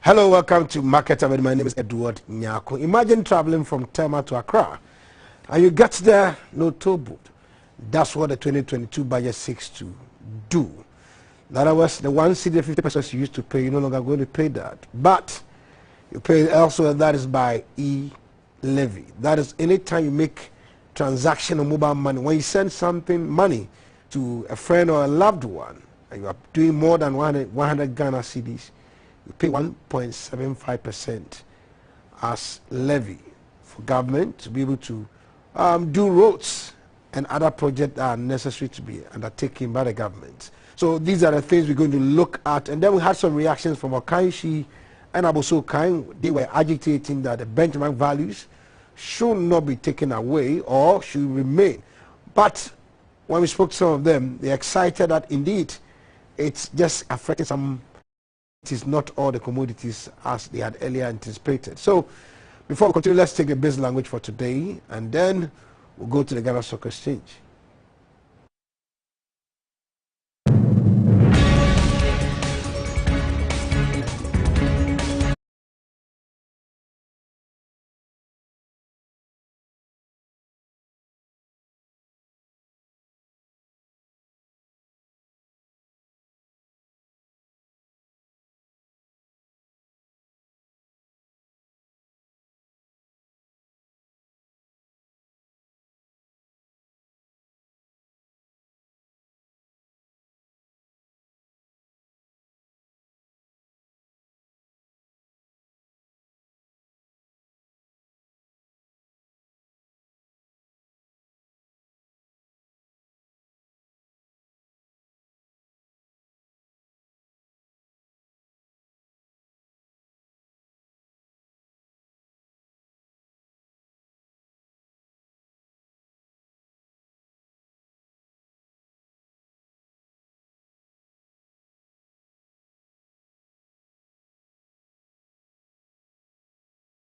Hello, welcome to Market Avenue. My name is Edward Nyako. Imagine traveling from Tema to Accra and you get there, no toll booth. That's what the 2022 budget seeks to do. In other words, the 1 cedi 50 pesos you used to pay, you're no longer going to pay that. But you pay elsewhere, that is by e-levy. That is anytime you make transaction on mobile money. When you send money to a friend or a loved one, and you are doing more than 100 Ghana cedis, you pay 1.75% as levy for government to be able to do roads and other projects that are necessary to be undertaken by the government. So these are the things we're going to look at. And then we had some reactions from Okanshi and Aboso Kain. They were agitating that the benchmark values should not be taken away or should remain. But when we spoke to some of them, they're excited that indeed it's just affecting some. It is not all the commodities as they had earlier anticipated. So before we continue, let's take the base language for today and then we'll go to the Ghana Stock Exchange.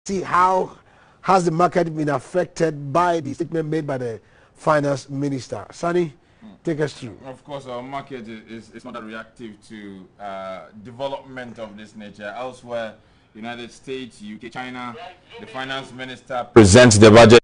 See how has the market been affected by the statement made by the finance minister. Sani, take us through. Of course, our market is not reactive to development of this nature. Elsewhere, United States, UK, China, the finance minister presents the budget.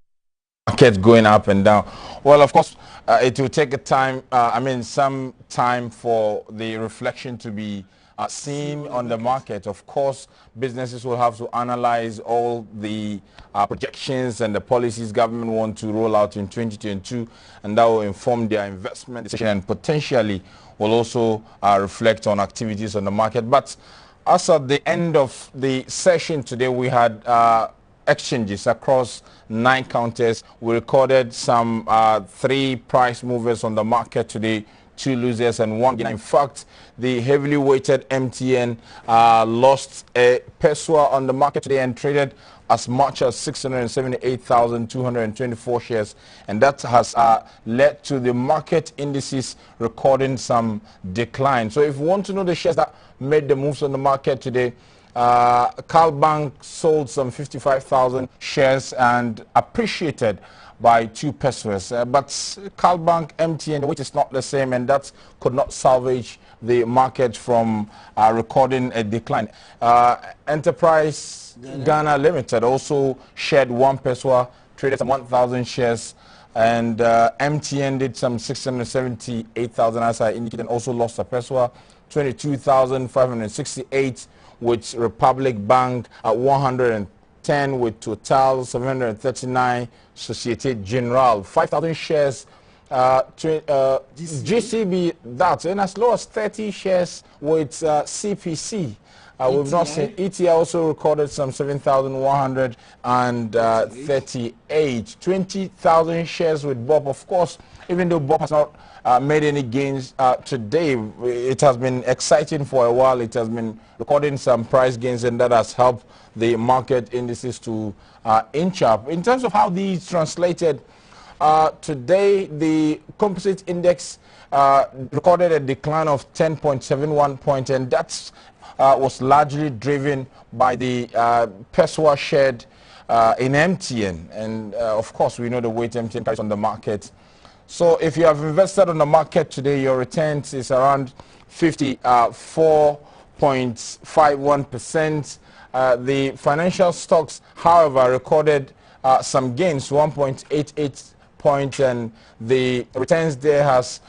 Market going up and down. Well, of course, it will take some time for the reflection to be seen on the market. Of course, businesses will have to analyze all the projections and the policies government want to roll out in 2022, and that will inform their investment decision and potentially will also reflect on activities on the market. But as at the end of the session today, we had exchanges across 9 counters. We recorded some 3 price movers on the market today, 2 losers and 1 gainer. In fact, the heavily weighted MTN lost a peso on the market today and traded as much as 678,224 shares, and that has led to the market indices recording some decline. So if you want to know the shares that made the moves on the market today, Carl Bank sold some 55,000 shares and appreciated by 2 pesos. But Carl Bank, MTN, the weight is not the same, and that could not salvage the market from recording a decline. Enterprise Ghana Limited also shed 1 peso, traded some 1,000 shares, and MTN did some 678,000 as I indicated, and also lost a peso, 22,568 with Republic Bank at 110, with Total 739, Societe Generale 5,000 shares, GCB that, and as low as 30 shares with CPC. We've not seen ETI also recorded some 7,138, 20,000 shares with Bob. Of course, even though Bob has not made any gains today, it has been exciting for a while. It has been recording some price gains, and that has helped the market indices to inch up. In terms of how these translated, today the composite index recorded a decline of 10.71 points, and that's was largely driven by the peso shared in MTN, and of course we know the weight MTN carries on the market. So if you have invested on the market today, your returns is around 54 0.51%. The financial stocks, however, recorded some gains, 1.88 points, and the returns there has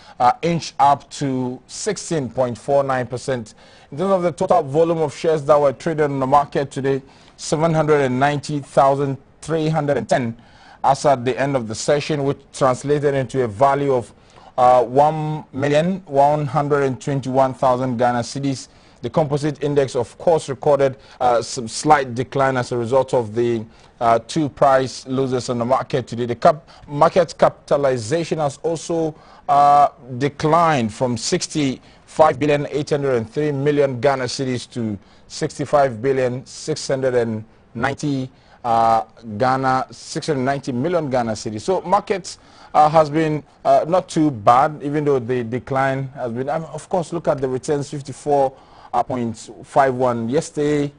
inched up to 16.49%. In terms of the total volume of shares that were traded on the market today, 790,310 as at the end of the session, which translated into a value of 1,121,000 Ghana cedis. The composite index, of course, recorded some slight decline as a result of the two price losers on the market today. The market capitalization has also declined from 65,803,000,000 Ghana cedis to 65,690,000,000 Ghana cedis. So markets has been not too bad, even though the decline has been. Of course, look at the returns, 54.51. Yesterday,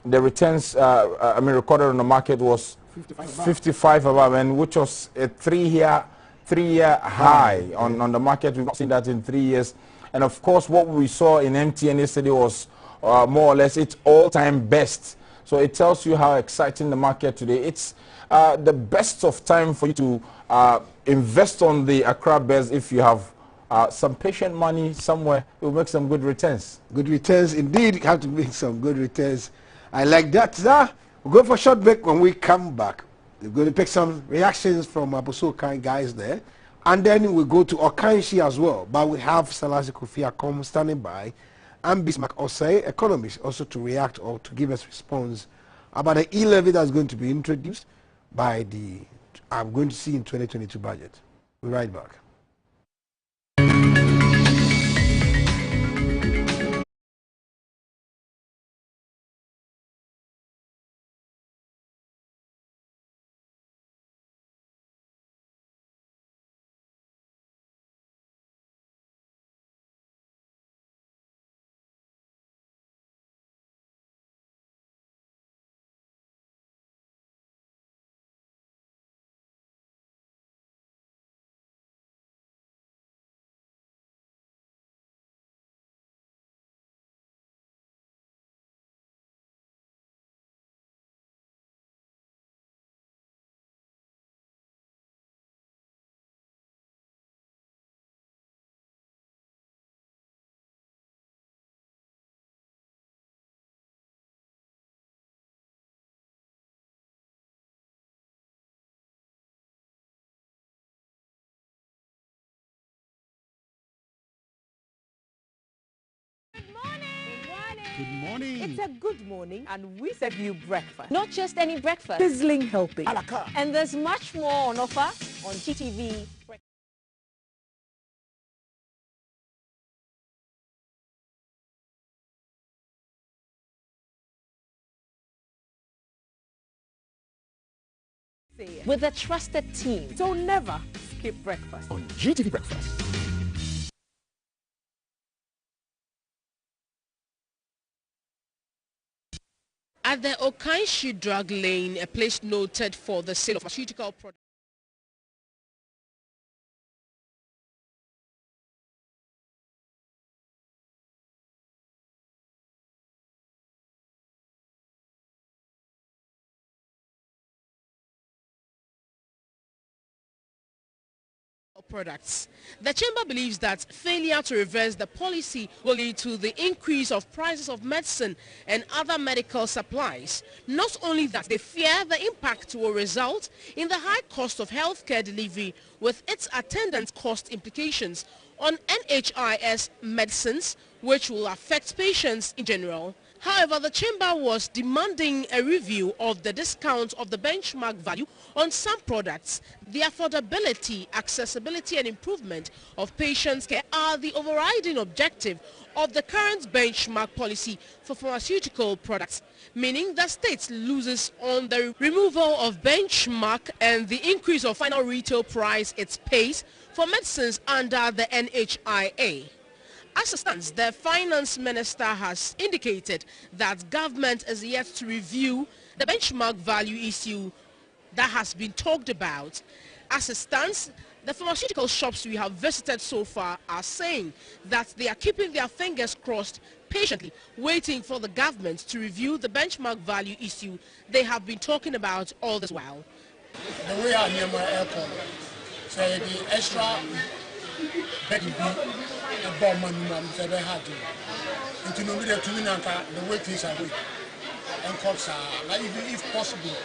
the returns recorded on the market was 55 above, and which was a three-year high on the market. We've not seen that in 3 years. And of course, what we saw in MTN yesterday was more or less its all-time best. So it tells you how exciting the market today. It's the best of time for you to invest on the Accra Bears. If you have some patient money somewhere, it will make some good returns. Good returns indeed. You have to make some good returns. I like that. We'll go for a short break. When we come back, we're going to pick some reactions from Aboso Okan guys there, and then we'll go to Okanshi as well. But we have Salasi Kofi Akom standing by, and Bismarck Osei, economist, also to react or to give us response about the e-levy that's going to be introduced by the, I'm going to see in 2022 budget. We'll be right back. Good morning. It's a good morning, and we serve you breakfast. Not just any breakfast. Sizzling helping. A la carte. And there's much more on offer on GTV. With a trusted team. So never skip breakfast. On GTV Breakfast. At the Okanshi drug lane, a place noted for the sale of pharmaceutical products. The chamber believes that failure to reverse the policy will lead to the increase of prices of medicine and other medical supplies. Not only that, they fear the impact will result in the high cost of healthcare delivery with its attendant cost implications on NHIS medicines, which will affect patients in general. However, the chamber was demanding a review of the discount of the benchmark value on some products. The affordability, accessibility and improvement of patients' care are the overriding objective of the current benchmark policy for pharmaceutical products, meaning the state loses on the removal of benchmark and the increase of final retail price it pays for medicines under the NHIA. As it stands, the finance minister has indicated that government is yet to review the benchmark value issue that has been talked about. As it stands, the pharmaceutical shops we have visited so far are saying that they are keeping their fingers crossed patiently waiting for the government to review the benchmark value issue they have been talking about all this while. The way I hear my aircon, say the extra bed be a bomb man, say they had to. Into no media to me, the way things are going. And cops are, like if possible,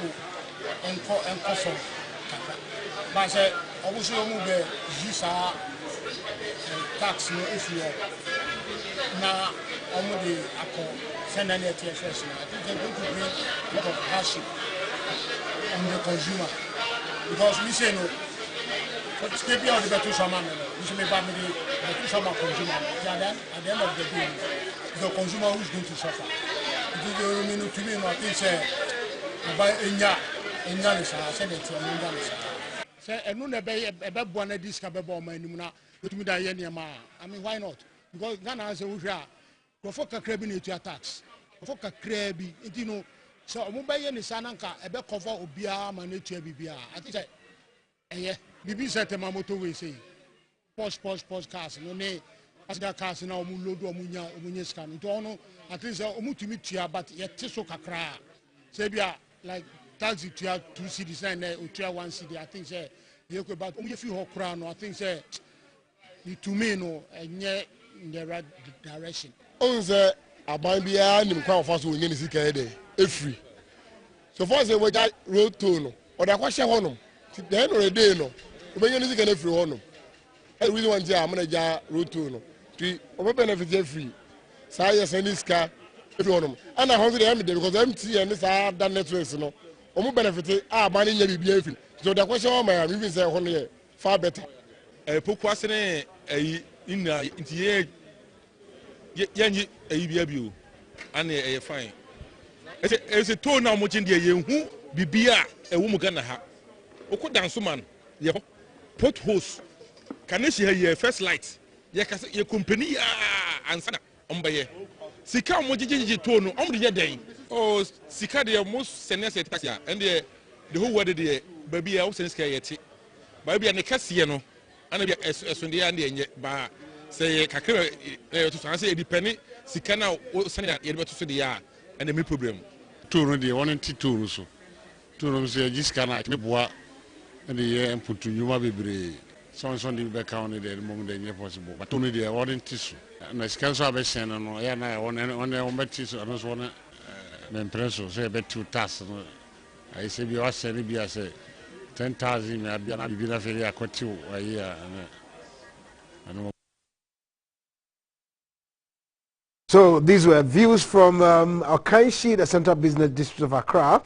and cough. But I say, obviously, move the use tax no issue. Now, I'm going to send any TFS. I think they're going to bring a lot of hardship on the consumer. Because we say no, stay beyond the better summer, we should make family the two summer consumer. At the end of the day, the consumer who's going to suffer. To me, I think say, by Inya is a senator, say, and no, a bad one at this cabin, man, to me, I mean, why not? Because Ghana has a Uja, Profoca Crabby to attacks, Profoca Crabby, you know. So, Mumbai and Sananka, a back cover of Bia, Manager Bia. I think that, eh, Bibi said to Mamoto, we say, post cars, no name, as that cars now, Mulodo, Munya scan, to honor, at least Omutimia, but yet Tisoka cry. Sabia, like taxi to 2 cities and or 1 city, I think, say, you could about only a few crown, I think, say, to me, no, and yet in the right direction. Onze abambia nim kwa ofaso wonye ni sika ede efri so for say we got road to no or da kwa hye hono then no dey no obenye ni sika na efri hono e really want ya am na ja road to no ti o be benefit efri sa yes any sika efri hono and I want them because MTN sa that networks no o mu benefit a ma ni nya bibia efri so da kwa hye o ma me say hono ye far better pokuase ne ina ntiye yanyi ayibia bio ane fine ese to na mo chinde ye hu bibia ewo mu Ghana ha okodanso man ye potholes kaneshi ha ye first light ye kase ye company ansana ombaye sika mo jijiji to no omde ye den oh sika de mo sene se taxi and the whole world de babia wo sene sika ye ti babia ne kase no ana bia esonde ya ne enye ba say kakra to say e depend sika na sane ye beto so de ya and the problem tour de one tour so tour so jiska na me boa and the input to you bebre so the be count the mom de possible but only the one so na sika so abesen no ya na one betti so no so one me impresso say bet two task no I say bi o sene bi say 10,000 me abia na bi na feri akoti o ayi and So these were views from Okainshi, the Central Business District of Accra.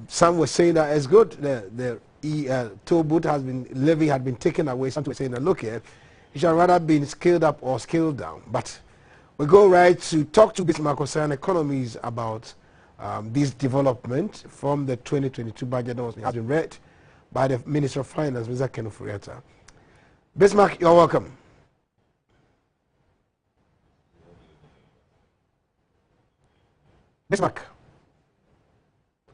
Some were saying that it's good. The toll booth levy had been taken away. Some were saying that look here, it should rather been scaled up or scaled down. But we go right to talk to Bismarck concerning economies about this development from the 2022 budget that has been read by the Minister of Finance, Mr. Ken Ofori-Atta. Bismarck, you're welcome. Bismarck.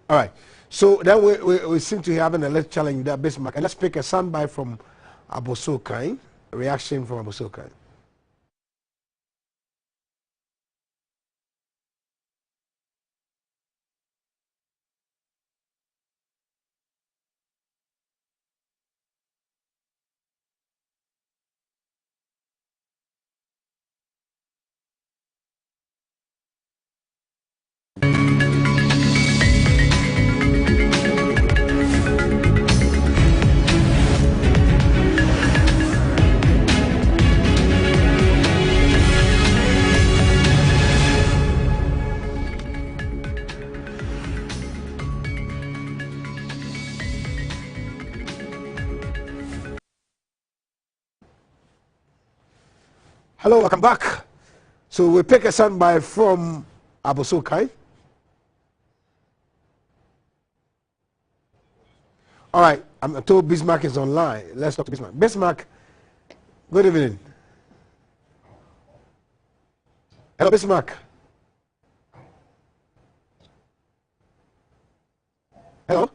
All right. So then we seem to be having a little challenge with that, Bismarck. And let's pick a soundbite from Abosokai, a reaction from Abosokai. Hello, welcome back. So we pick a soundbite from Abosokai. All right, I'm told Bismarck is online. Let's talk to Bismarck. Bismarck, good evening. Hello, Bismarck. Hello?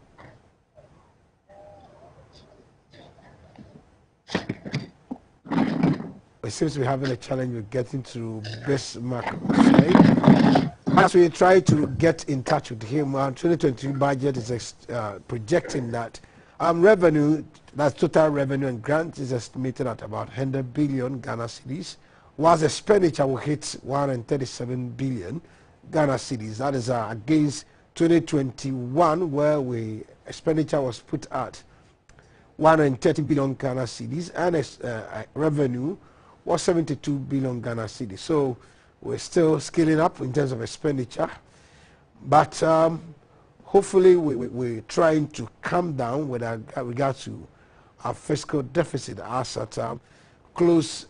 seems to be having a challenge with getting to Bismarck today. As we try to get in touch with him, our 2023 budget is projecting that revenue, that's total revenue and grant, is estimated at about 100 billion Ghana cedis, whilst expenditure will hit 137 billion Ghana cedis. That is against 2021, where expenditure was put at 130 billion Ghana cedis, and revenue was 72 billion Ghana cedis. So we're still scaling up in terms of expenditure, but hopefully we're trying to come down with regard to our fiscal deficit. As at close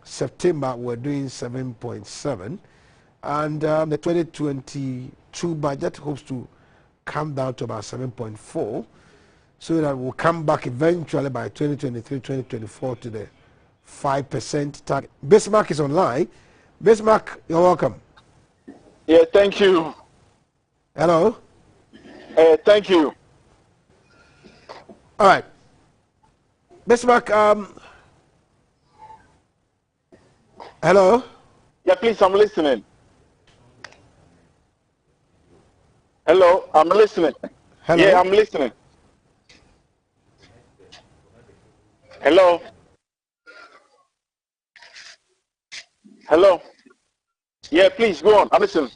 September, we're doing 7.7, and the 2022 budget hopes to come down to about 7.4, so that we'll come back eventually by 2023-2024 to the 5% target. Bismarck is online. Bismarck, you're welcome. Yeah, thank you. Hello. Thank you. All right. Bismarck, hello. Yeah, please, I'm listening. Hello, I'm listening. Hello. Yeah, I'm listening. Hello. Hello. Yeah, please go on. I'm listening.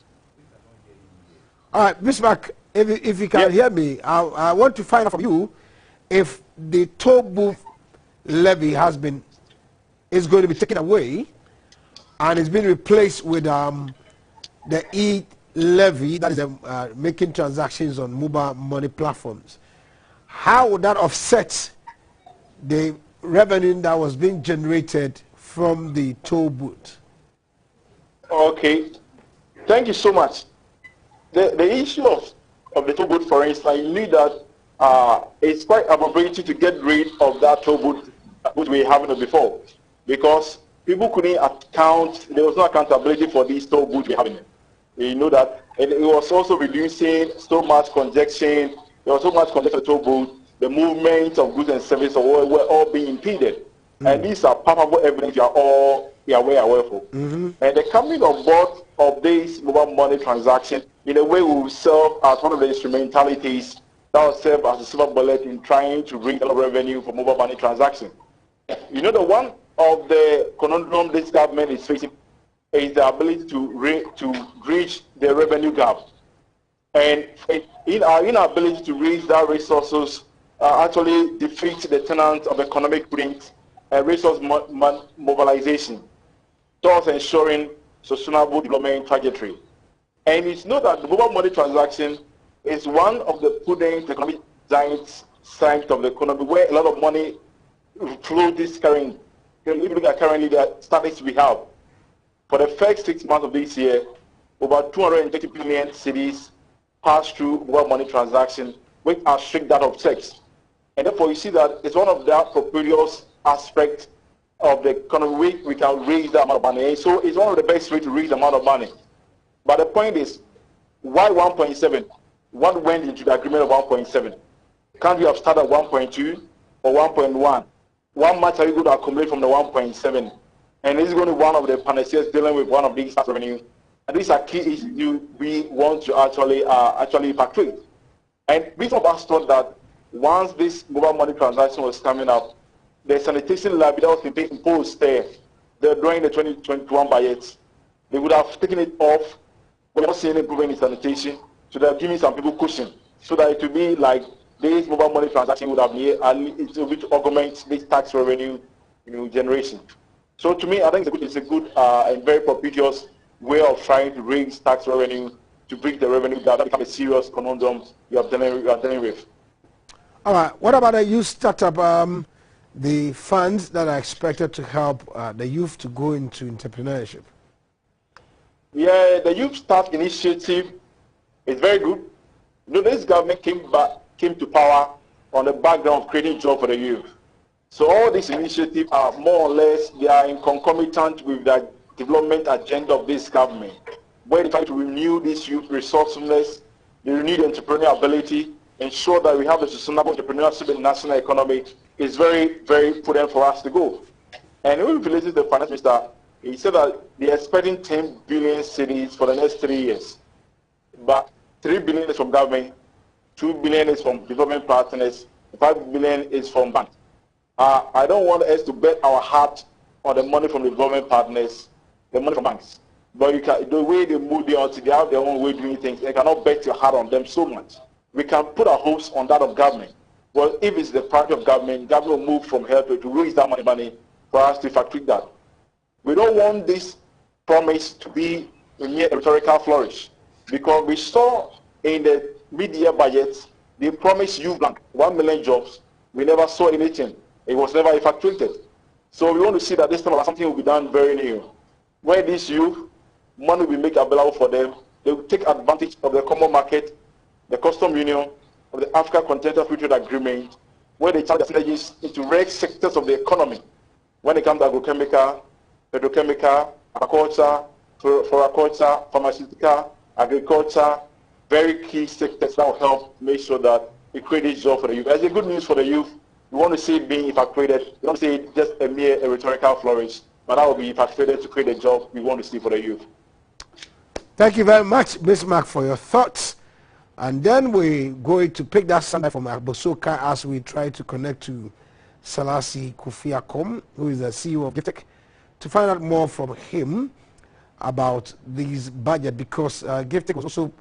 All right, Bismarck, if you can hear me, I want to find out from you if the toll booth levy is going to be taken away and it's been replaced with the e-levy, that is making transactions on mobile money platforms. How would that offset the revenue that was being generated from the toll booth? Okay, thank you so much. The issue of the toll booth, for instance, you need that it's quite appropriate to get rid of that toll booth which we haven't before, because people couldn't account, there was no accountability for these toll booths we having. You know that, and it was also reducing so much congestion. There was so much congestion toll booth. The movement of goods and services were all being impeded, and these are palpable evidence you are all aware of. And the coming on board of this mobile money transaction, in a way, will serve as one of the instrumentalities that will serve as a silver bullet in trying to bring a lot of revenue for mobile money transaction. You know, the one of the conundrum this government is facing is the ability to bridge the revenue gap. And in our inability to raise that resources actually defeat the tenets of economic print and resource mobilization, thus ensuring sustainable development trajectory. And it's known that the mobile money transaction is one of the prudent economic giants side of the economy where a lot of money flow this current. If you look at currently the statistics we have, for the first 6 months of this year, over 230 billion cedis passed through mobile money transaction, which are strict that of checks. And therefore you see that it's one of the propitious aspects of the economy we can raise that amount of money. And so it's one of the best ways to raise the amount of money. But the point is, why 1.7? What went into the agreement of 1.7? Can't we have started at 1.2 or 1.1? How much are we going to accumulate from the 1.7? And this is going to be one of the panaceas dealing with one of these tax revenue. And these are key issues we want to actually repatriate. And we of us thought that once this mobile money transaction was coming up, the sanitation levy that was being imposed there during the 2021 budget, they would have taken it off. We're not seeing improvement in sanitation, so they're giving some people cushion, so that it would be like this mobile money transaction would have been to augment this tax revenue generation. So to me, I think it's a good and very propitious way of trying to raise tax revenue to bridge the revenue gap. That becomes a serious conundrum you are dealing with. All right. What about the youth startup? The funds that are expected to help the youth to go into entrepreneurship. Yeah, the Youth Start Initiative is very good. You know, this government came to power on the background of creating jobs for the youth. So all these initiatives are more or less, they are in concomitant with the development agenda of this government, where they try to renew this youth resourcefulness, they renew the entrepreneurial ability, ensure that we have a sustainable entrepreneurship in the national economy. Is very, very prudent for us to go. And when we listened to the finance minister, he said that they're expecting 10 billion cedis for the next 3 years. But 3 billion is from government, 2 billion is from development partners, 5 billion is from banks. I don't want us to bet our heart on the money from the development partners, the money from banks. But you can, the way they move, they have their own way of doing things. You cannot bet your heart on them so much. We can put our hopes on that of government. Well, if it's the priority of government will move from here to raise that money for us to factory that. We don't want this promise to be a mere rhetorical flourish, because we saw in the mid-year budget, they promised youth blank 1 million jobs. We never saw anything. It was never effectuated. So we want to see that this time something will be done very new, where these youth, money will be made available for them. They will take advantage of the common market, the custom union, of the Africa Continental Free Trade Agreement, where they charge their synergies into rare sectors of the economy. When it comes to agrochemical, petrochemical, aquaculture, floriculture, pharmaceutical, agriculture, very key sectors that will help make sure that it creates jobs for the youth. As a good news for the youth, we want to see it being effectuated. We don't see it just a mere rhetorical flourish, but that will be effectuated to create a job we want to see for the youth. Thank you very much, Ms. Mark, for your thoughts. And then we're going to pick that sound from Abosoka as we try to connect to Selassie Kofi-Akom, who is the CEO of GIFTEC, to find out more from him about this budget, because GIFTEC was also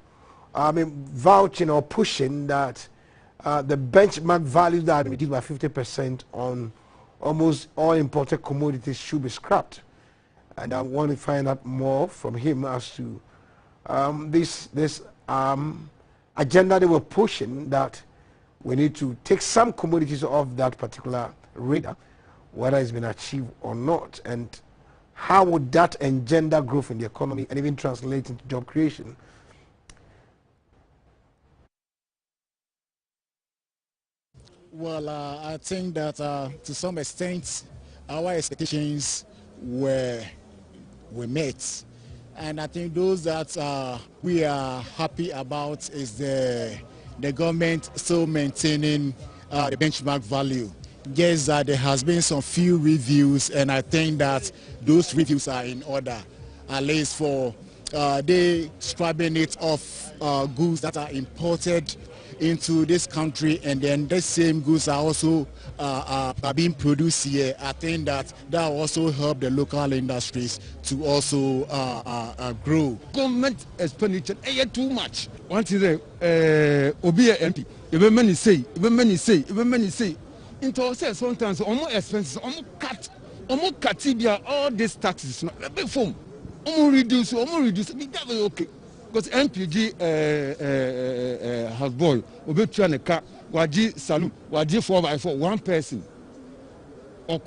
vouching or pushing that the benchmark value that reduced by 50% on almost all imported commodities should be scrapped. And I want to find out more from him as to this agenda they were pushing, that we need to take some commodities off that particular radar, whether it's been achieved or not, and how would that engender growth in the economy and even translate into job creation. Well, I think that to some extent our expectations were met. And I think those that we are happy about is the government still maintaining the benchmark value. Yes, there has been some few reviews, and I think that those reviews are in order, at least for they scrubbing it off goods that are imported into this country, and then the same goods are also are being produced here. I think that will also help the local industries to also grow. Government expenditure is too much. One thing, Obi MP, even many say. Into sometimes almost expenses, almost cut all these taxes. Before, reduce. That's okay. Because MPG has ball, Obi trying to car, Waji Salute, Waji 4x4, one person. Or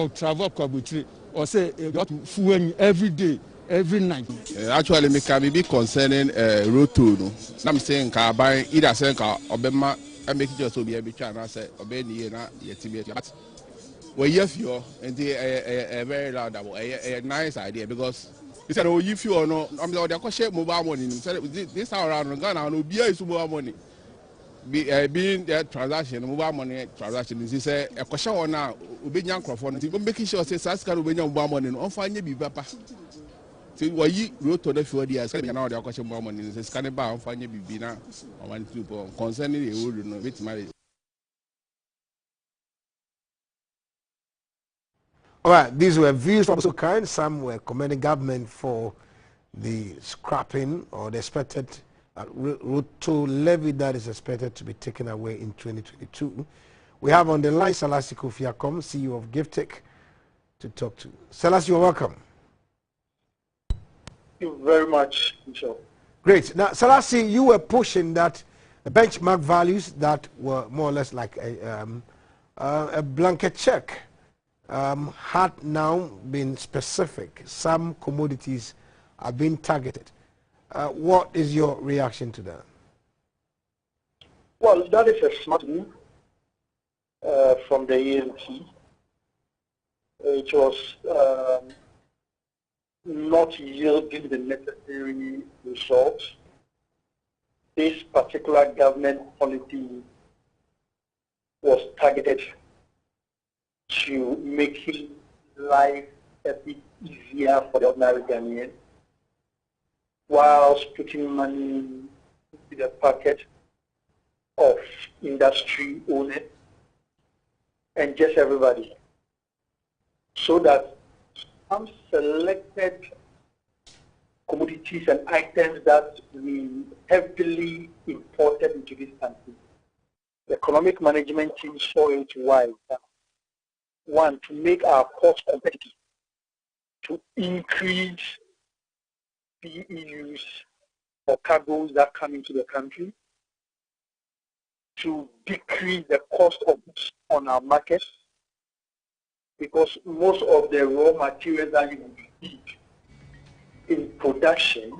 travel Kabutri, or say got fuel every day, every night. Actually, me can be concerning road toll. No, I'm saying car buy either saying car Obama. I make it just to be a bit and I say obey na yet. But we have you and a very loud a nice idea, because he said, oh, if you or no, I'm the question mobile money. This hour around Ghana no be a mobile money. Being the transaction, mobile money transaction, he said a question on now, Ubin microphone, making sure says Saska Ubin mobile money on fine be papa. See why you wrote to the few years, and now the question more money is scanning bound, find you be now or 1 2 concerning the old no bit marriage. All right, these were views from so kind. Some were commending government for the scrapping or the expected road toll levy that is expected to be taken away in 2022. We have on the line Selassie Kofi-Akom, CEO of GIFTEC, to talk to. Selassie, you're welcome. Thank you very much, Michelle. Great. Now, Selassie, you were pushing that the benchmark values that were more or less like a blanket check had now been specific. Some commodities are being targeted. What is your reaction to that? Well, that is a smart move from the ENT. It was not yielding the necessary results. This particular government policy was targeted to making life a bit easier for the ordinary Ghanaian, whilst putting money into the pocket of industry owners and just everybody, so that some selected commodities and items that we heavily imported into this country, the economic management team saw it wise. One, to make our cost competitive, to increase PEUs or cargoes that come into the country, to decrease the cost of goods on our markets, because most of the raw materials that you need in production,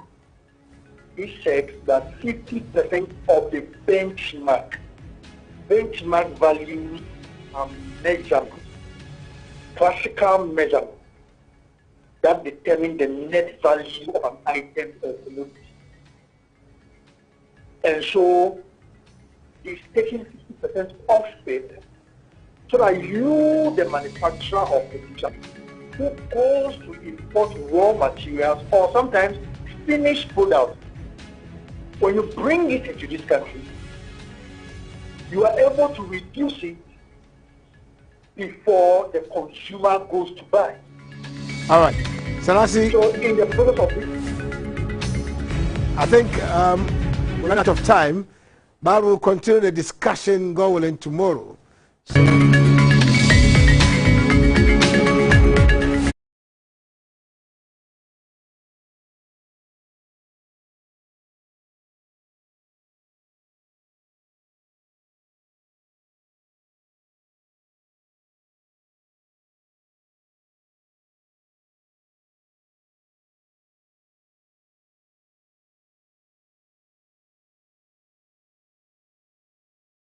he said that 50% of the benchmark values are measurements, classical measurements that determine the net value of an item or commodity. And so it's taking 50% off it, so that you, the manufacturer or producer, who goes to import raw materials or sometimes finished products, when you bring it into this country, you are able to reduce it before the consumer goes to buy. All right. Selassie. So in the process of this, I think we're running out of time, but we'll continue the discussion, God willing, tomorrow. So